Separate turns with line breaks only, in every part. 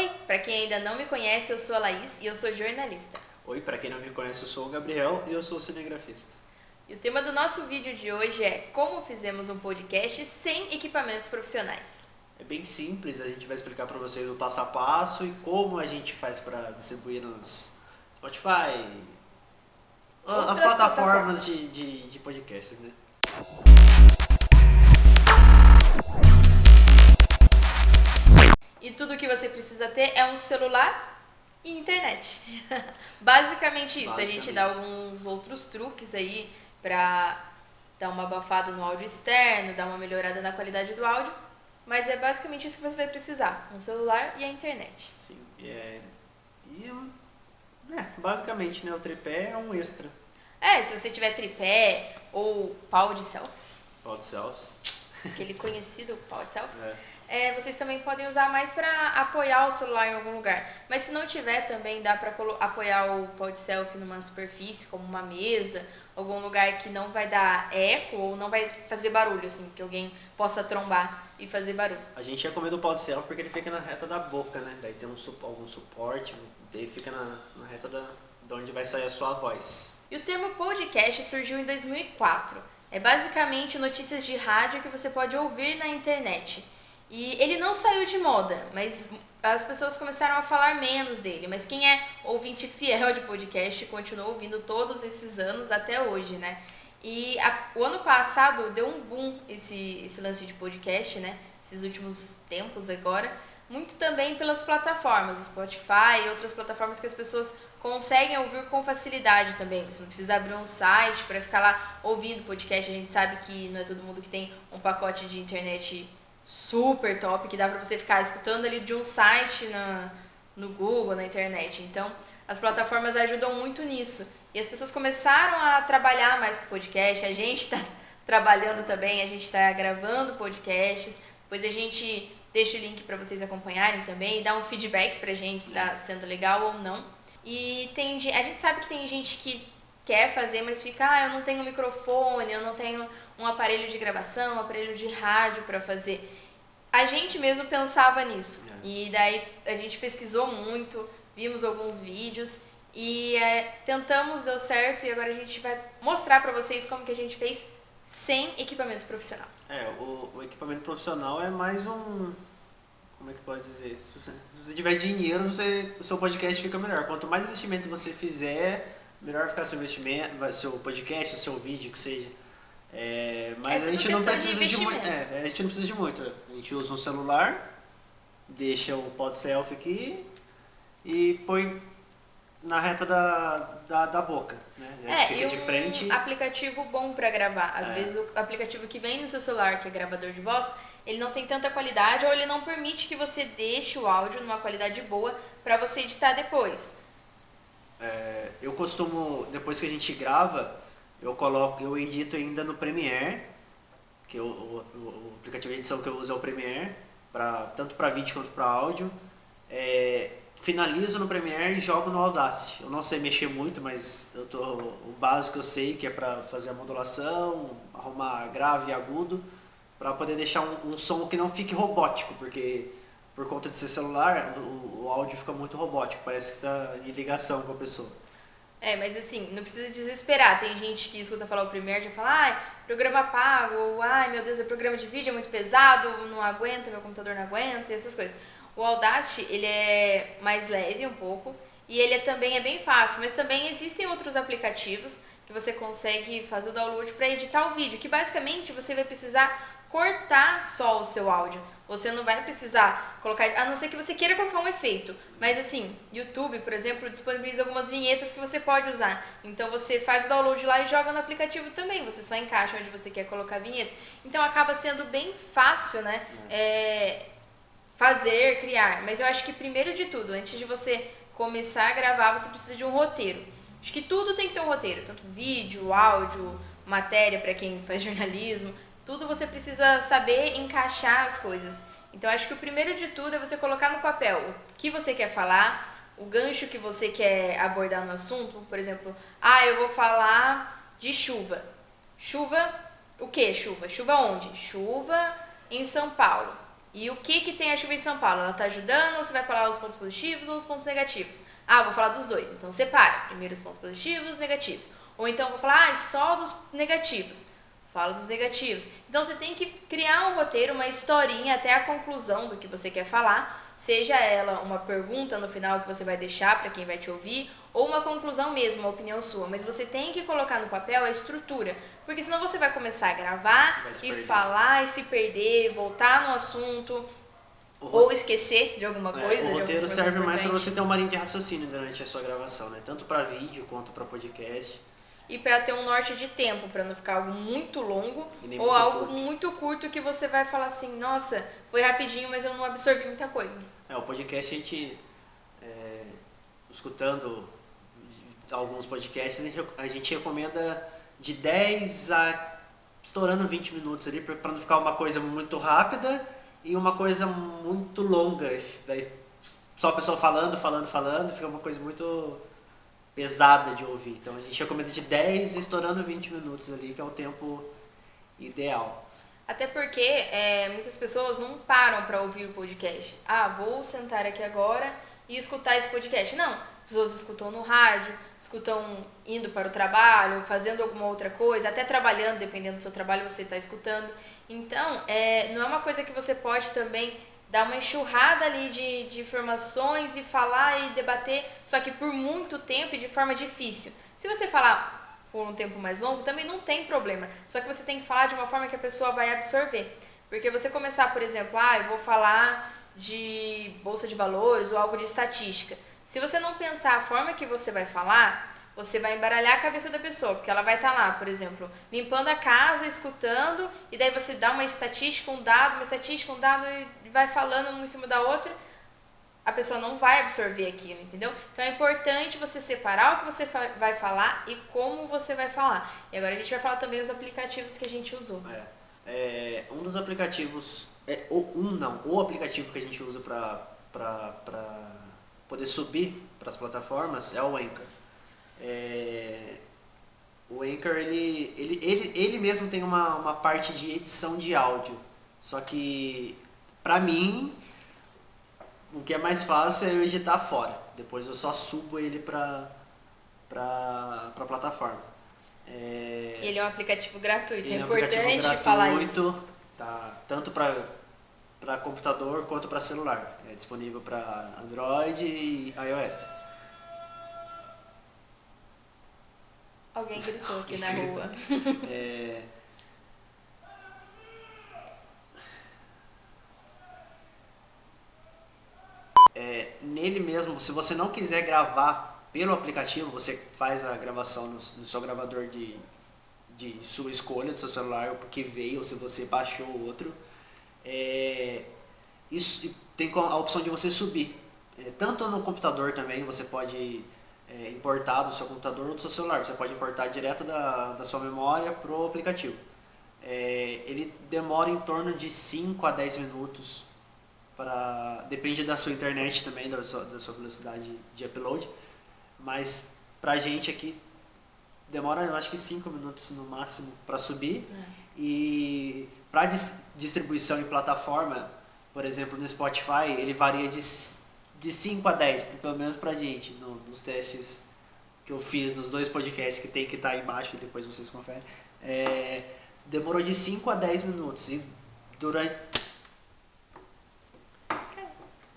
Oi, para quem ainda não me conhece, eu sou a Laís e eu sou jornalista.
Oi, para quem não me conhece, eu sou o Gabriel e eu sou cinegrafista.
E o tema do nosso vídeo de hoje é como fizemos um podcast sem equipamentos profissionais.
É bem simples, a gente vai explicar para vocês o passo a passo e como a gente faz para distribuir nos Spotify, as plataformas de podcasts, né?
E tudo que você precisa ter é um celular e internet. Basicamente isso. A gente dá alguns outros truques aí pra dar uma abafada no áudio externo, dar uma melhorada na qualidade do áudio, mas é basicamente isso que você vai precisar, um celular e a internet.
Sim, basicamente, né, o tripé é um extra.
Se você tiver tripé ou pau de selfies,
Pau de selfies.
aquele conhecido pau de selfies,
É.
vocês também podem usar mais para apoiar o celular em algum lugar. Mas se não tiver também, dá para apoiar o pod selfie numa superfície, como uma mesa, algum lugar que não vai dar eco ou não vai fazer barulho, assim, que alguém possa trombar e fazer barulho.
A gente recomenda o pau de selfie porque ele fica na reta da boca, né? Daí tem algum suporte, daí fica na reta de onde vai sair a sua voz.
E o termo podcast surgiu em 2004. É basicamente notícias de rádio que você pode ouvir na internet. E ele não saiu de moda, mas as pessoas começaram a falar menos dele. Mas quem é ouvinte fiel de podcast continuou ouvindo todos esses anos até hoje, né? E o ano passado deu um boom esse lance de podcast, né? Esses últimos tempos agora. Muito também pelas plataformas, Spotify e outras plataformas que as pessoas conseguem ouvir com facilidade também. Você não precisa abrir um site para ficar lá ouvindo podcast. A gente sabe que não é todo mundo que tem um pacote de internet super top, que dá pra você ficar escutando ali de um site no Google, na internet. Então, as plataformas ajudam muito nisso. E as pessoas começaram a trabalhar mais com podcast, a gente tá trabalhando também, a gente tá gravando podcasts, depois a gente deixa o link para vocês acompanharem também, dá um feedback pra gente se tá sendo legal ou não. E a gente sabe que tem gente que quer fazer, mas fica, eu não tenho microfone, eu não tenho um aparelho de gravação, um aparelho de rádio para fazer. A gente mesmo pensava nisso. E daí a gente pesquisou muito, vimos alguns vídeos e tentamos, deu certo, e agora a gente vai mostrar pra vocês como que a gente fez sem equipamento profissional.
O equipamento profissional é mais um... Como é que pode dizer? Se você tiver dinheiro, o seu podcast fica melhor. Quanto mais investimento você fizer, melhor ficar seu investimento, seu podcast, o seu vídeo, que seja. Mas a gente não precisa de muito. A gente não precisa de muito. A gente usa um celular, deixa o pod selfie aqui e põe na reta da boca, né? A gente fica de frente.
Aplicativo bom para gravar. Às vezes o aplicativo que vem no seu celular, que é gravador de voz, ele não tem tanta qualidade ou ele não permite que você deixe o áudio numa qualidade boa para você editar depois.
Eu costumo, depois que a gente grava, eu edito ainda no Premiere, que o aplicativo de edição que eu uso é o Premiere, tanto para vídeo quanto para áudio. Finalizo no Premiere e jogo no Audacity. Eu não sei mexer muito, mas o básico eu sei, que é para fazer a modulação, arrumar grave e agudo, para poder deixar um som que não fique robótico, porque por conta de ser celular, o áudio fica muito robótico, parece que está em ligação com a pessoa.
Mas assim, não precisa desesperar. Tem gente que escuta falar o Premiere e já fala, programa pago, ou meu Deus, o programa de vídeo é muito pesado, não aguenta, meu computador não aguenta, essas coisas. O Audacity, ele é mais leve um pouco, e ele também é bem fácil, mas também existem outros aplicativos que você consegue fazer o download para editar o vídeo, que basicamente você vai precisar cortar só o seu áudio. Você não vai precisar colocar, a não ser que você queira colocar um efeito. Mas assim, YouTube, por exemplo, disponibiliza algumas vinhetas que você pode usar. Então você faz o download lá e joga no aplicativo também. Você só encaixa onde você quer colocar a vinheta. Então acaba sendo bem fácil, né? Fazer, criar. Mas eu acho que primeiro de tudo, antes de você começar a gravar, você precisa de um roteiro. Acho que tudo tem que ter um roteiro. Tanto vídeo, áudio, matéria para quem faz jornalismo. Tudo você precisa saber encaixar as coisas. Então, acho que o primeiro de tudo é você colocar no papel o que você quer falar, o gancho que você quer abordar no assunto. Por exemplo, eu vou falar de chuva. Chuva, o que chuva? Chuva onde? Chuva em São Paulo. E o que tem a chuva em São Paulo? Ela está ajudando ou você vai falar os pontos positivos ou os pontos negativos? Ah, vou falar dos dois. Então separa. Primeiro os pontos positivos, negativos. Ou então vou falar só dos negativos. Fala dos negativos. Então você tem que criar um roteiro, uma historinha até a conclusão do que você quer falar. Seja ela uma pergunta no final que você vai deixar para quem vai te ouvir, ou uma conclusão mesmo, uma opinião sua. Mas você tem que colocar no papel a estrutura, porque senão você vai começar a gravar e falar e se perder, voltar no assunto, ou esquecer de alguma coisa.
O roteiro serve mais para você ter uma linha de raciocínio durante a sua gravação, né? Tanto para vídeo quanto para podcast.
E para ter um norte de tempo, para não ficar algo muito longo ou
muito
algo
curto.
muito curto que você vai falar assim, nossa, foi rapidinho, mas eu não absorvi muita coisa.
O podcast a gente, escutando alguns podcasts, a gente recomenda de 10 a estourando 20 minutos ali, para não ficar uma coisa muito rápida e uma coisa muito longa. Daí, só a pessoa falando, fica uma coisa muito pesada de ouvir. Então a gente recomenda de 10 estourando 20 minutos ali, que é o tempo ideal.
Até porque muitas pessoas não param para ouvir o podcast. Ah, vou sentar aqui agora e escutar esse podcast. Não, as pessoas escutam no rádio, escutam indo para o trabalho, fazendo alguma outra coisa, até trabalhando, dependendo do seu trabalho, você está escutando. Então, não é uma coisa que você pode também dar uma enxurrada ali de informações e falar e debater, só que por muito tempo e de forma difícil. Se você falar por um tempo mais longo, também não tem problema. Só que você tem que falar de uma forma que a pessoa vai absorver. Porque você começar, por exemplo, eu vou falar de bolsa de valores ou algo de estatística. Se você não pensar a forma que você vai falar, você vai embaralhar a cabeça da pessoa, porque ela vai estar lá, por exemplo, limpando a casa, escutando, e daí você dá uma estatística, um dado, e vai falando um em cima da outra, a pessoa não vai absorver aquilo, entendeu? Então é importante você separar o que você vai falar e como você vai falar. E agora a gente vai falar também os aplicativos que a gente usou.
Um dos aplicativos, o aplicativo que a gente usa para poder subir para as plataformas é o Anchor. O Anchor, ele mesmo tem uma parte de edição de áudio, só que para mim o que é mais fácil é eu editar fora, depois eu só subo ele para plataforma.
Ele é um aplicativo gratuito, é importante falar isso.
Tá, tanto para computador quanto para celular, é disponível para Android e iOS.
Alguém gritou aqui na rua.
Nele mesmo, se você não quiser gravar pelo aplicativo, você faz a gravação no seu gravador de sua escolha, do seu celular, ou porque veio, ou se você baixou outro. Isso tem a opção de você subir. Tanto no computador também, você pode importar do seu computador ou do seu celular. Você pode importar direto da sua memória para o aplicativo. Ele demora em torno de 5 a 10 minutos. Depende da sua internet também, da sua velocidade de upload. Mas pra gente aqui demora, eu acho que 5 minutos no máximo para subir. E para distribuição em plataforma, por exemplo, no Spotify, ele varia de 5 a 10, pelo menos pra gente, nos testes que eu fiz nos 2 podcasts que tem que estar embaixo, depois vocês conferem. Demorou de 5 a 10 minutos.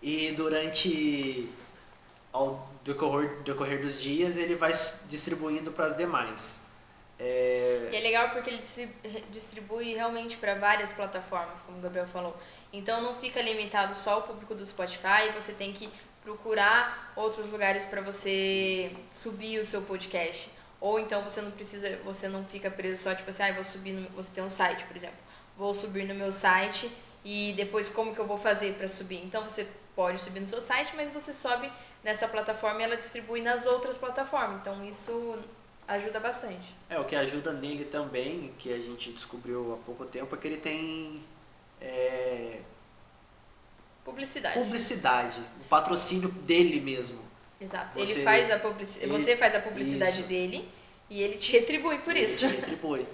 E durante ao decorrer dos dias ele vai distribuindo para as demais.
E é legal porque ele distribui realmente para várias plataformas, como o Gabriel falou. Então não fica limitado só ao público do Spotify, você tem que procurar outros lugares para você subir o seu podcast. Ou então você não fica preso só tipo assim, você tem um site, por exemplo. Vou subir no meu site e depois como que eu vou fazer para subir? Então você pode subir no seu site, mas você sobe nessa plataforma e ela distribui nas outras plataformas. Então isso ajuda bastante.
O que ajuda nele também, que a gente descobriu há pouco tempo, é que ele tem publicidade, o patrocínio dele mesmo.
Exato. Você faz a publicidade isso. dele e ele te retribui por isso.
Ele te retribui.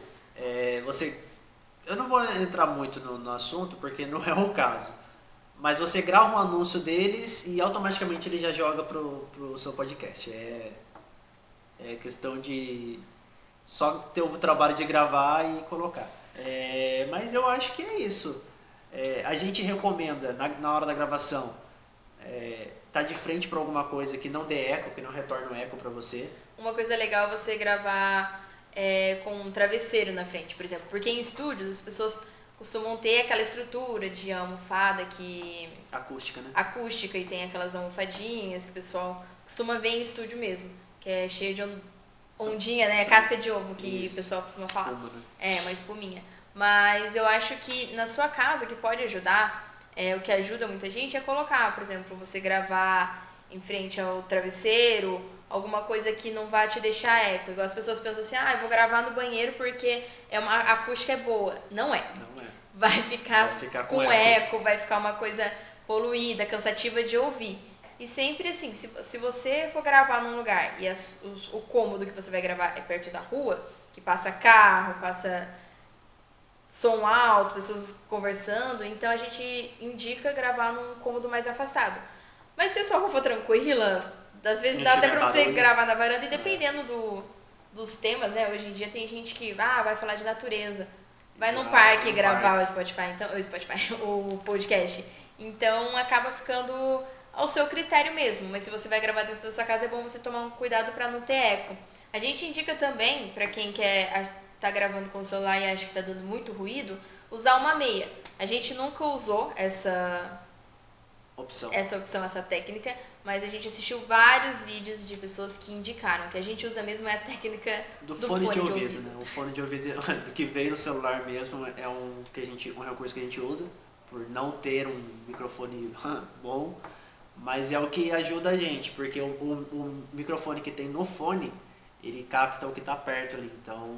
Eu não vou entrar muito no assunto porque não é o caso, Mas você grava um anúncio deles e automaticamente ele já joga pro seu podcast. É questão de só ter o trabalho de gravar e colocar. Mas eu acho que é isso. A gente recomenda, na hora da gravação, tá de frente para alguma coisa que não dê eco, que não retorne o eco para você.
Uma coisa legal é você gravar com um travesseiro na frente, por exemplo. Porque em estúdios as pessoas costumam ter aquela estrutura de almofada
Acústica, né?
Acústica, e tem aquelas almofadinhas que o pessoal costuma ver em estúdio mesmo, que é cheio de ondinha, né? Casca de ovo, que o pessoal costuma falar.
Espuma, né?
Uma espuminha. Mas eu acho que na sua casa o que pode ajudar, o que ajuda muita gente é colocar, por exemplo, você gravar em frente ao travesseiro, alguma coisa que não vai te deixar eco. Igual as pessoas pensam assim, eu vou gravar no banheiro porque a acústica é boa. Não é.
Não é.
Vai ficar com eco, vai ficar uma coisa poluída, cansativa de ouvir. E sempre assim, se você for gravar num lugar e o cômodo que você vai gravar é perto da rua, que passa carro, passa som alto, pessoas conversando, então a gente indica gravar num cômodo mais afastado. Mas se a sua rua for tranquila, às vezes dá até pra você gravar na varanda, e dependendo dos temas, né? Hoje em dia tem gente que vai falar de natureza, vai num parque gravar o podcast. Então acaba ficando ao seu critério mesmo, mas se você vai gravar dentro da sua casa, é bom você tomar um cuidado para não ter eco. A gente indica também, para quem tá gravando com o celular e acha que tá dando muito ruído, usar uma meia. A gente nunca usou essa opção, essa técnica, mas a gente assistiu vários vídeos de pessoas que indicaram que a gente usa mesmo a técnica
do fone de ouvido, né? O fone de ouvido que veio no celular mesmo é um recurso que a gente usa, por não ter um microfone bom, mas é o que ajuda a gente, porque o microfone que tem no fone, ele capta o que está perto ali, então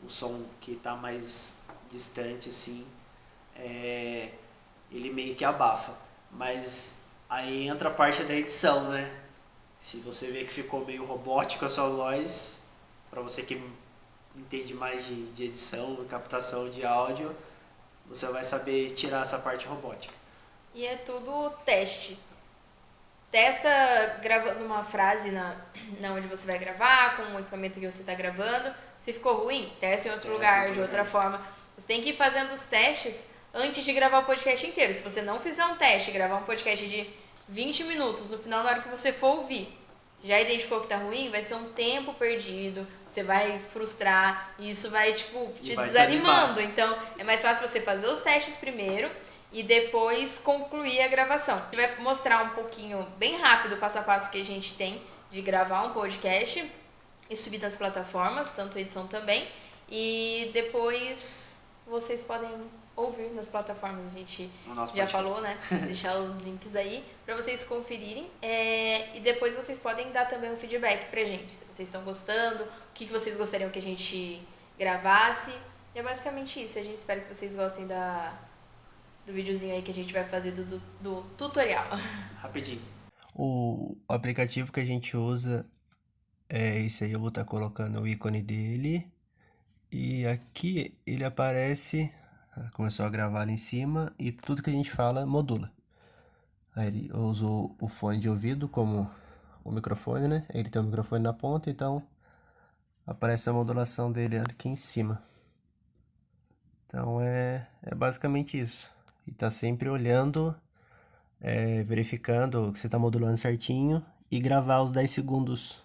o som que está mais distante assim, ele meio que abafa. Mas aí entra a parte da edição, né? Se você vê que ficou meio robótico a sua voz, para você que entende mais de edição, captação de áudio, você vai saber tirar essa parte robótica.
E é tudo teste. Testa gravando uma frase na onde você vai gravar, com o equipamento que você está gravando. Se ficou ruim, teste em outro lugar, de outra forma. Você tem que ir fazendo os testes antes de gravar o podcast inteiro. Se você não fizer um teste, gravar um podcast de 20 minutos, no final, na hora que você for ouvir, já identificou que tá ruim, vai ser um tempo perdido, você vai frustrar, e isso vai, te desanimando. Então, é mais fácil você fazer os testes primeiro e depois concluir a gravação. A gente vai mostrar um pouquinho, bem rápido, o passo a passo que a gente tem de gravar um podcast e subir nas plataformas, tanto a edição também, e depois vocês podem ouvir nas plataformas, a gente já falou, né? Deixar os links aí para vocês conferirem, e depois vocês podem dar também um feedback pra gente, se vocês estão gostando, o que vocês gostariam que a gente gravasse, e é basicamente isso. A gente espera que vocês gostem do videozinho aí que a gente vai fazer do tutorial.
Rapidinho. O aplicativo que a gente usa é esse aí, eu vou estar colocando o ícone dele, e aqui ele aparece. Começou a gravar ali em cima e tudo que a gente fala modula. Aí eu uso o fone de ouvido como o microfone, né? Ele tem o microfone na ponta, então aparece a modulação dele aqui em cima. Então é basicamente isso. E tá sempre olhando, verificando que você tá modulando certinho e gravar os 10 segundos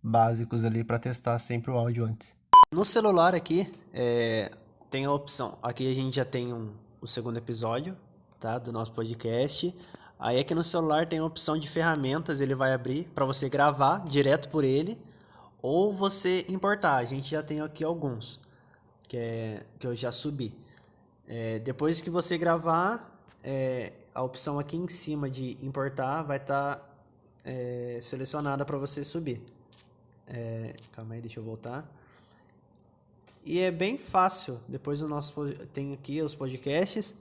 básicos ali para testar sempre o áudio antes.
No celular aqui, tem a opção, aqui a gente já tem o segundo episódio, tá, do nosso podcast. Aí aqui no celular tem a opção de ferramentas, ele vai abrir para você gravar direto por ele ou você importar. A gente já tem aqui alguns que eu já subi. Depois que você gravar, a opção aqui em cima de importar vai estar selecionada para você subir. Calma aí, deixa eu voltar. E é bem fácil. Depois tem aqui os podcasts.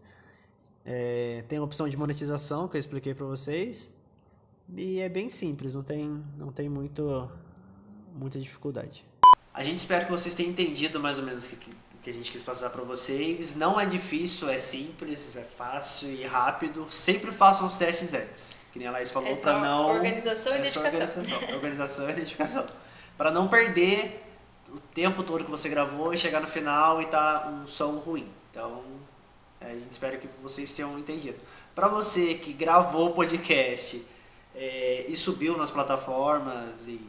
Tem a opção de monetização que eu expliquei para vocês. E é bem simples, não tem muita dificuldade. A gente espera que vocês tenham entendido mais ou menos o que a gente quis passar para vocês. Não é difícil, é simples, é fácil e rápido. Sempre façam os testes antes. Que nem a Laís falou, para não...
Organização e dedicação.
Organização e dedicação. Para não perder o tempo todo que você gravou e chegar no final e tá um som ruim. Então, a gente espera que vocês tenham entendido. Para você que gravou o podcast e subiu nas plataformas e,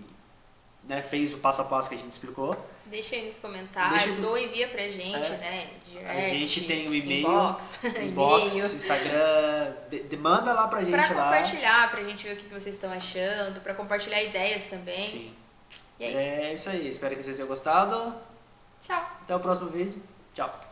né, fez o passo a passo que a gente explicou,
deixa aí nos comentários ou envia pra gente, né? Direct,
a gente tem o e-mail,
inbox,
Instagram, manda lá pra gente
pra
lá.
compartilhar, pra gente ver o que vocês estão achando, pra compartilhar ideias também.
Sim.
E é isso.
É isso aí, espero que vocês tenham gostado.
Tchau.
Até o próximo vídeo. Tchau.